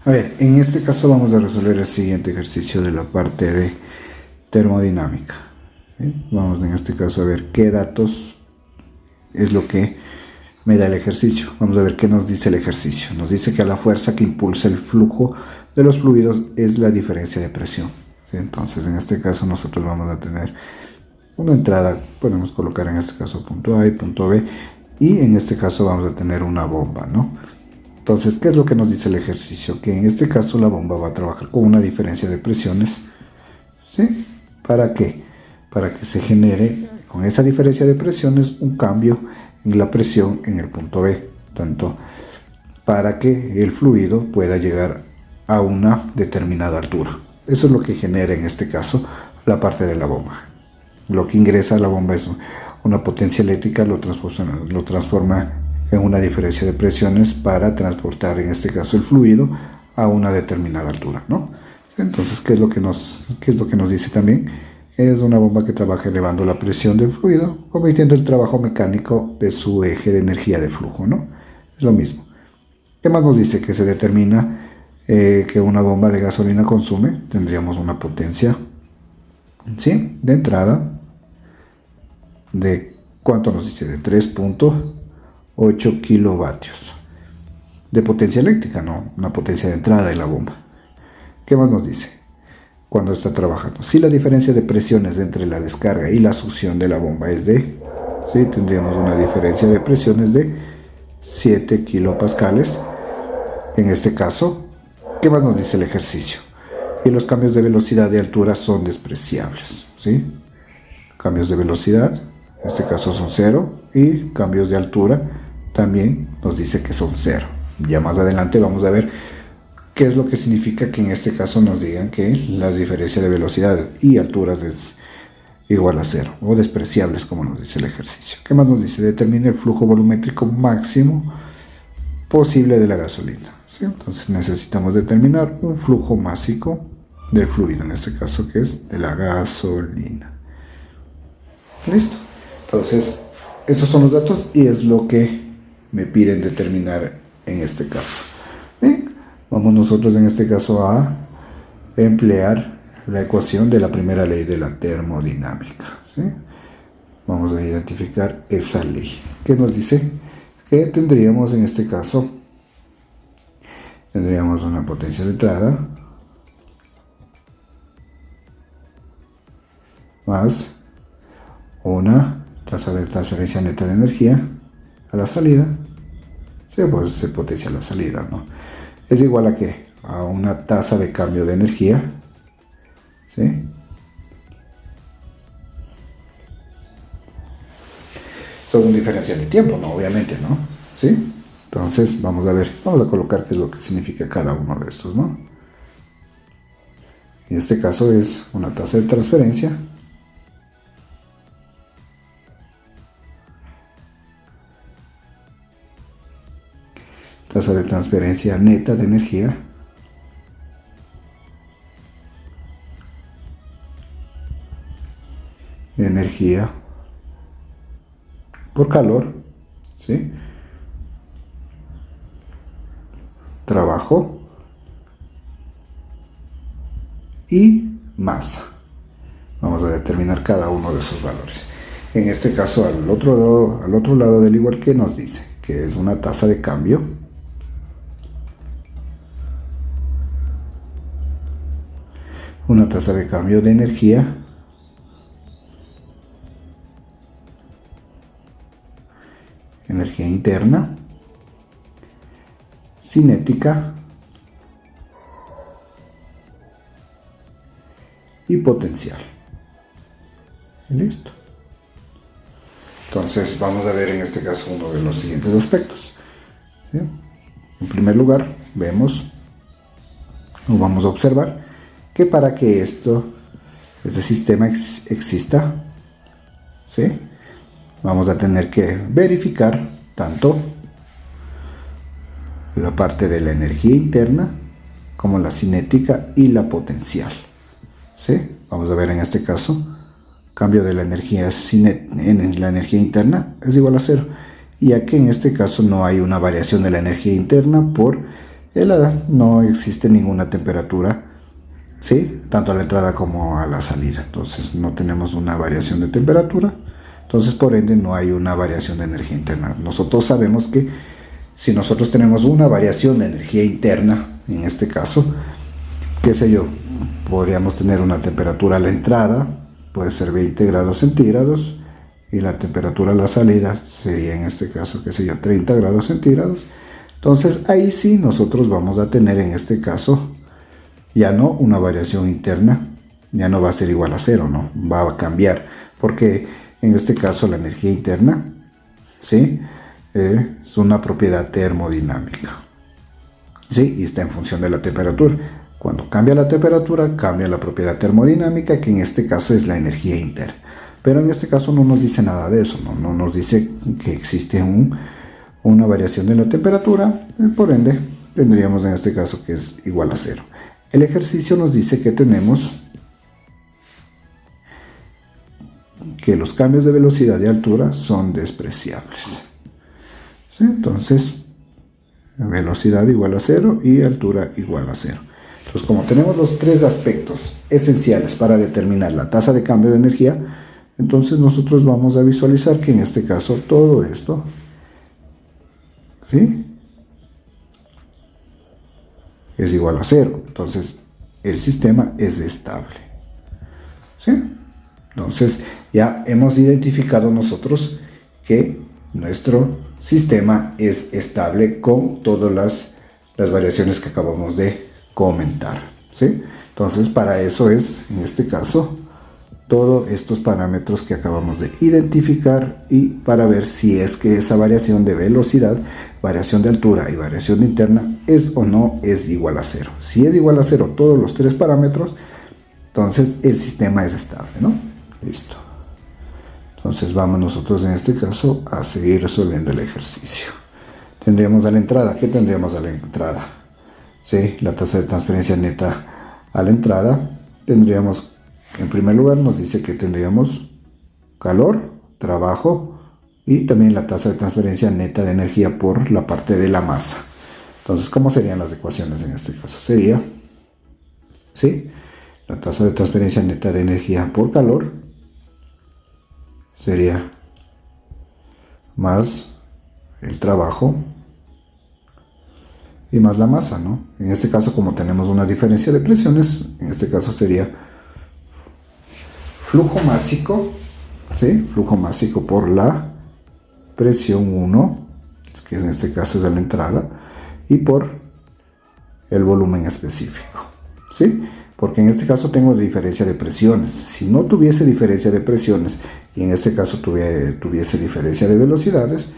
A ver, en este caso vamos a resolver el siguiente ejercicio de la parte de termodinámica. ¿Sí? Vamos en este caso a ver qué datos es lo que me da el ejercicio. Vamos a ver qué nos dice el ejercicio. Nos dice que la fuerza que impulsa el flujo de los fluidos es la diferencia de presión. ¿Sí? Entonces, en este caso nosotros vamos a tener una entrada, podemos colocar en este caso punto A y punto B, y en este caso vamos a tener una bomba, ¿no? Entonces, ¿qué es lo que nos dice el ejercicio? Que en este caso la bomba va a trabajar con una diferencia de presiones, ¿sí? ¿Para qué? Para que se genere con esa diferencia de presiones un cambio en la presión en el punto B, tanto para que el fluido pueda llegar a una determinada altura. Eso es lo que genera en este caso la parte de la bomba. Lo que ingresa a la bomba es una potencia eléctrica, lo transforma en una diferencia de presiones para transportar en este caso el fluido a una determinada altura, ¿no? Entonces, ¿qué es lo que nos dice también? Es una bomba que trabaja elevando la presión del fluido, convirtiendo el trabajo mecánico de su eje de energía de flujo, ¿no? Es lo mismo. ¿Qué más nos dice? Que se determina que una bomba de gasolina consume, tendríamos una potencia, ¿sí?, de entrada de, ¿cuánto nos dice? De 3.8 kilovatios de potencia eléctrica, no, una potencia de entrada de la bomba. ¿Qué más nos dice? Cuando está trabajando, si la diferencia de presiones entre la descarga y la succión de la bomba es de, ¿sí?, tendríamos una diferencia de presiones de 7 kilopascales. En este caso, ¿qué más nos dice el ejercicio? Y los cambios de velocidad y altura son despreciables, ¿sí? Cambios de velocidad, en este caso son 0, y cambios de altura también nos dice que son 0. Ya más adelante vamos a ver qué es lo que significa que en este caso nos digan que la diferencia de velocidad y alturas es igual a 0, o despreciables, como nos dice el ejercicio. ¿Qué más nos dice? Determina el flujo volumétrico máximo posible de la gasolina, ¿sí? Entonces necesitamos determinar un flujo máximo del fluido, en este caso que es de la gasolina. Listo. Entonces, esos son los datos y es lo que me piden determinar en este caso. Bien, vamos nosotros en este caso a emplear la ecuación de la primera ley de la termodinámica, ¿sí? Vamos a identificar esa ley. ¿Qué nos dice? Que tendríamos en este caso, tendríamos una potencia de entrada más una tasa de transferencia neta de energía a la salida, sí, pues se potencia la salida, ¿no? Es igual a ¿qué? A una tasa de cambio de energía, ¿sí? Son un diferencial de tiempo, ¿no? Obviamente, ¿no? ¿Sí? Entonces, vamos a ver, vamos a colocar qué es lo que significa cada uno de estos, ¿no? En este caso es una tasa de transferencia neta de energía por calor, ¿sí? Trabajo y masa. Vamos a determinar cada uno de esos valores. En este caso, al otro lado del igual, que nos dice que es una tasa de cambio de energía interna, cinética y potencial. Listo. Entonces vamos a ver en este caso uno de los siguientes aspectos, ¿sí? En primer lugar, vamos a observar que para que este sistema exista, ¿sí?, vamos a tener que verificar tanto la parte de la energía interna como la cinética y la potencial, ¿sí? Vamos a ver en este caso, cambio de la energía en la energía interna es igual a 0, ya que en este caso no hay una variación de la energía interna por no existe ninguna temperatura, ¿sí? Tanto a la entrada como a la salida. Entonces no tenemos una variación de temperatura. Entonces por ende no hay una variación de energía interna. Nosotros sabemos que si nosotros tenemos una variación de energía interna, en este caso, qué sé yo, podríamos tener una temperatura a la entrada, puede ser 20 grados centígrados, y la temperatura a la salida sería en este caso, qué sé yo, 30 grados centígrados. Entonces ahí sí nosotros vamos a tener en este caso ya no una variación interna, ya no va a ser igual a cero, no, va a cambiar, porque en este caso la energía interna, ¿sí? Es una propiedad termodinámica, ¿sí? Y está en función de la temperatura. Cuando cambia la temperatura, cambia la propiedad termodinámica, que en este caso es la energía interna. Pero en este caso no nos dice nada de eso, no nos dice que existe una variación de la temperatura, por ende tendríamos en este caso que es igual a cero. El ejercicio nos dice que tenemos que los cambios de velocidad y altura son despreciables, ¿sí? Entonces, velocidad igual a cero y altura igual a cero. Entonces, como tenemos los tres aspectos esenciales para determinar la tasa de cambio de energía, entonces nosotros vamos a visualizar que en este caso todo esto, ¿sí?, es igual a cero. Entonces el sistema es estable, ¿sí? Entonces ya hemos identificado nosotros que nuestro sistema es estable con todas las variaciones que acabamos de comentar, ¿sí? Entonces para eso es, en este caso, todos estos parámetros que acabamos de identificar, y para ver si es que esa variación de velocidad, variación de altura y variación interna es o no es igual a cero. Si es igual a cero todos los tres parámetros, entonces el sistema es estable, ¿no? Listo. Entonces vamos nosotros en este caso a seguir resolviendo el ejercicio. Tendríamos a la entrada, ¿qué tendríamos a la entrada? Sí, la tasa de transferencia neta a la entrada. Tendríamos, en primer lugar, nos dice que tendríamos calor, trabajo y también la tasa de transferencia neta de energía por la parte de la masa. Entonces, ¿cómo serían las ecuaciones en este caso? Sería, ¿sí?, la tasa de transferencia neta de energía por calor sería más el trabajo y más la masa, ¿no? En este caso, como tenemos una diferencia de presiones, en este caso sería flujo másico, ¿sí?, flujo másico por la presión 1, que en este caso es de la entrada, y por el volumen específico, ¿sí? Porque en este caso tengo diferencia de presiones. Si no tuviese diferencia de presiones y en este caso tuviese diferencia de velocidades,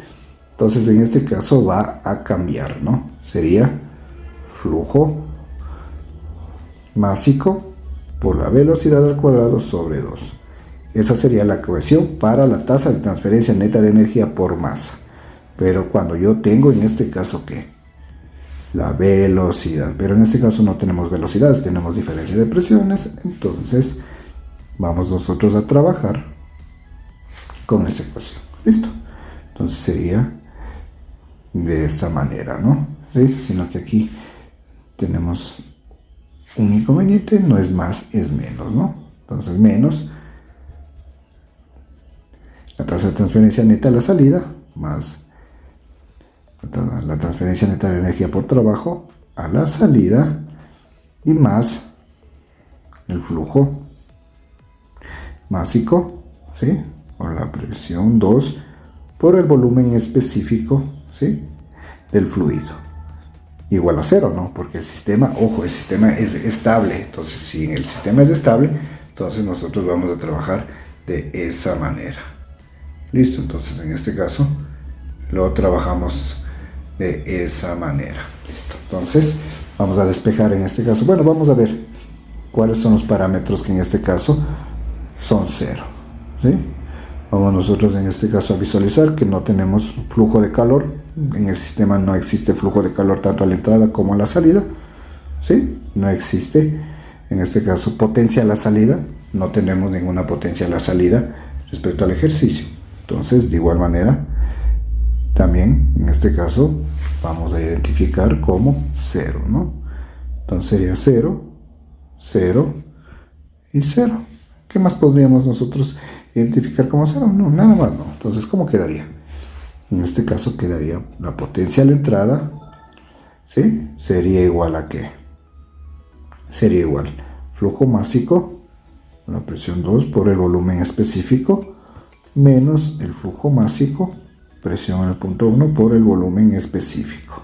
entonces en este caso va a cambiar, ¿no? Sería flujo másico por la velocidad al cuadrado sobre 2. Esa sería la ecuación para la tasa de transferencia neta de energía por masa. Pero cuando yo tengo en este caso, ¿qué? La velocidad. Pero en este caso no tenemos velocidades, tenemos diferencia de presiones. Entonces vamos nosotros a trabajar con esa ecuación. ¿Listo? Entonces sería de esta manera, ¿no? ¿Sí? Sino que aquí tenemos un inconveniente, no es más, es menos, ¿no? Entonces menos la tasa de transferencia neta a la salida, más la transferencia neta de energía por trabajo a la salida, y más el flujo másico, ¿sí?, por la presión 2 por el volumen específico, ¿sí?, del fluido, igual a cero, ¿no? Porque el sistema, ojo, el sistema es estable. Entonces si el sistema es estable, entonces nosotros vamos a trabajar de esa manera. Listo. Entonces en este caso lo trabajamos de esa manera. Listo. Entonces vamos a despejar en este caso. Bueno, vamos a ver cuáles son los parámetros que en este caso son cero, ¿sí? Vamos nosotros en este caso a visualizar que no tenemos flujo de calor. En el sistema no existe flujo de calor tanto a la entrada como a la salida, ¿sí? No existe en este caso potencia a la salida. No tenemos ninguna potencia a la salida respecto al ejercicio. Entonces, de igual manera, también en este caso vamos a identificar como 0, ¿no? Entonces sería 0, 0 y 0. ¿Qué más podríamos nosotros identificar como 0? No, nada más, ¿no? Entonces, ¿cómo quedaría? En este caso quedaría la potencia a la entrada, ¿sí? Sería igual a ¿qué? Sería igual flujo másico, la presión 2 por el volumen específico, menos el flujo másico, presión en el punto 1 por el volumen específico.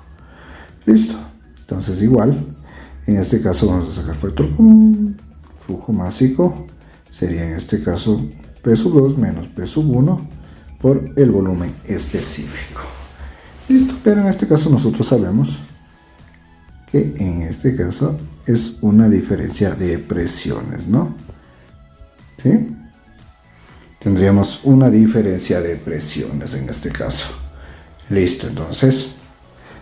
Listo. Entonces igual, en este caso vamos a sacar factor común. Flujo másico sería en este caso P sub 2 menos P sub 1 por el volumen específico. Listo. Pero en este caso nosotros sabemos que en este caso es una diferencia de presiones, ¿no? ¿Sí? Tendríamos una diferencia de presiones en este caso. Listo, entonces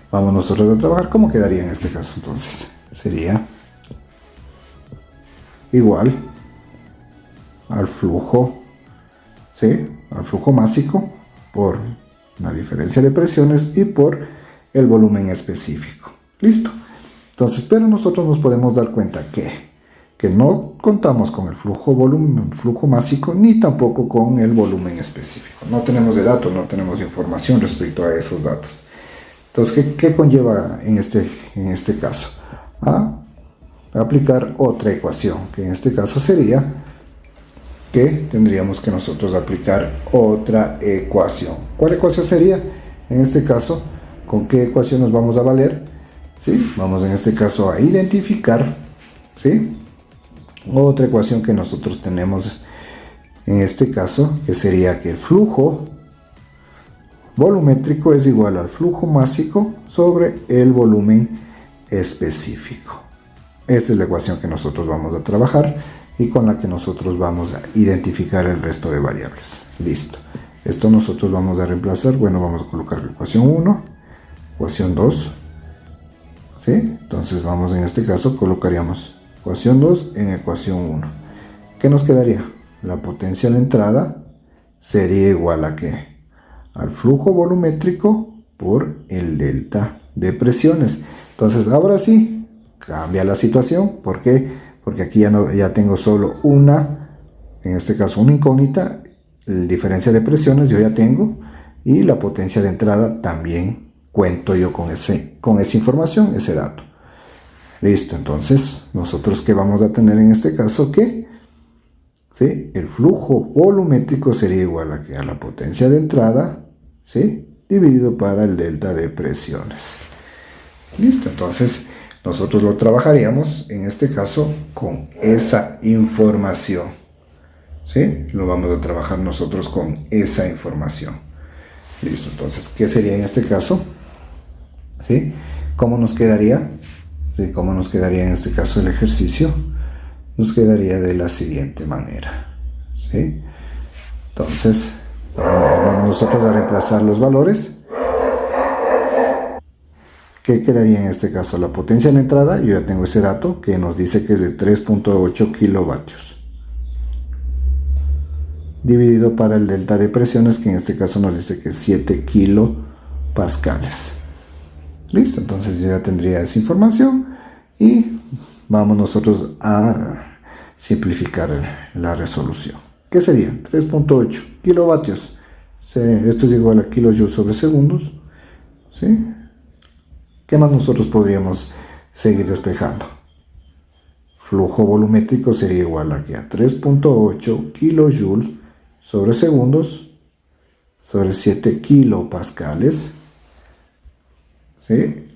vamos nosotros a trabajar. ¿Cómo quedaría en este caso? Entonces sería igual al flujo, ¿sí? Al flujo másico por la diferencia de presiones y por el volumen específico. Listo. Entonces, pero nosotros nos podemos dar cuenta que no contamos con el flujo másico ni tampoco con el volumen específico. No tenemos de datos, no tenemos información respecto a esos datos. Entonces, ¿qué conlleva en este caso? A aplicar otra ecuación, que en este caso sería que tendríamos que nosotros aplicar otra ecuación. ¿Cuál ecuación sería? En este caso, ¿con qué ecuación nos vamos a valer? ¿Sí? Vamos en este caso a identificar, ¿sí? Otra ecuación que nosotros tenemos en este caso, que sería que el flujo volumétrico es igual al flujo másico sobre el volumen específico. Esta es la ecuación que nosotros vamos a trabajar y con la que nosotros vamos a identificar el resto de variables. Listo. Esto nosotros vamos a reemplazar, bueno, vamos a colocar la ecuación 1, ecuación 2, ¿sí? Entonces vamos en este caso, colocaríamos ecuación 2 en ecuación 1. ¿Qué nos quedaría? La potencia a la entrada sería igual a ¿qué? Al flujo volumétrico por el delta de presiones. Entonces ahora sí cambia la situación. ¿Por qué? Porque aquí ya tengo solo una, en este caso una incógnita. La diferencia de presiones yo ya tengo, y la potencia de entrada también cuento yo con esa información, ese dato. Listo. Entonces nosotros ¿qué vamos a tener en este caso? Que ¿sí? El flujo volumétrico sería igual a la potencia de entrada, ¿sí? Dividido para el delta de presiones. Listo. Entonces nosotros lo trabajaríamos en este caso con esa información, ¿sí? Lo vamos a trabajar nosotros con esa información. Listo. Entonces, ¿qué sería en este caso? ¿Sí? ¿Cómo nos quedaría? ¿Sí? ¿Cómo nos quedaría en este caso el ejercicio? Nos quedaría de la siguiente manera, ¿sí? Entonces vamos nosotros a reemplazar los valores. ¿Qué quedaría en este caso? La potencia en la entrada, yo ya tengo ese dato que nos dice que es de 3.8 kilovatios, dividido para el delta de presiones, que en este caso nos dice que es 7 kilopascales. Listo. Entonces yo ya tendría esa información y vamos nosotros a simplificar la resolución. ¿Qué sería? 3.8 kilovatios. Esto es igual a kilojoules sobre segundos, ¿sí? ¿Qué más nosotros podríamos seguir despejando? Flujo volumétrico sería igual a 3.8 kilojoules sobre segundos sobre 7 kilopascales, ¿sí?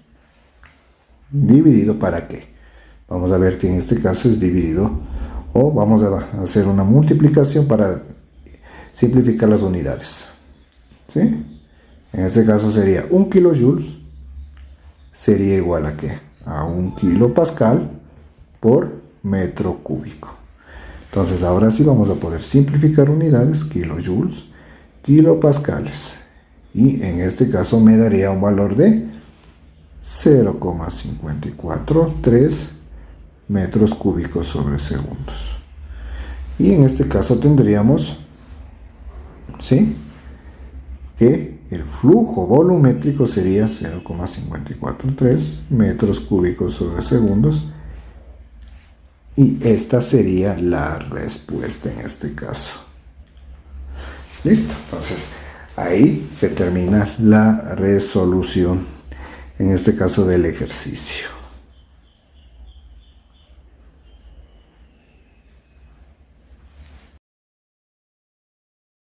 Dividido para ¿qué? Vamos a ver que en este caso es dividido, o vamos a hacer una multiplicación para simplificar las unidades, ¿sí? En este caso sería 1 kilojoules sería igual a ¿qué? A 1 kilopascal por metro cúbico. Entonces ahora sí vamos a poder simplificar unidades, kilojoules, kilopascales, y en este caso me daría un valor de 0,543 metros cúbicos sobre segundos. Y en este caso tendríamos, ¿sí?, que el flujo volumétrico sería 0,543 metros cúbicos sobre segundos. Y esta sería la respuesta en este caso. Listo, entonces ahí se termina la resolución, en este caso del ejercicio.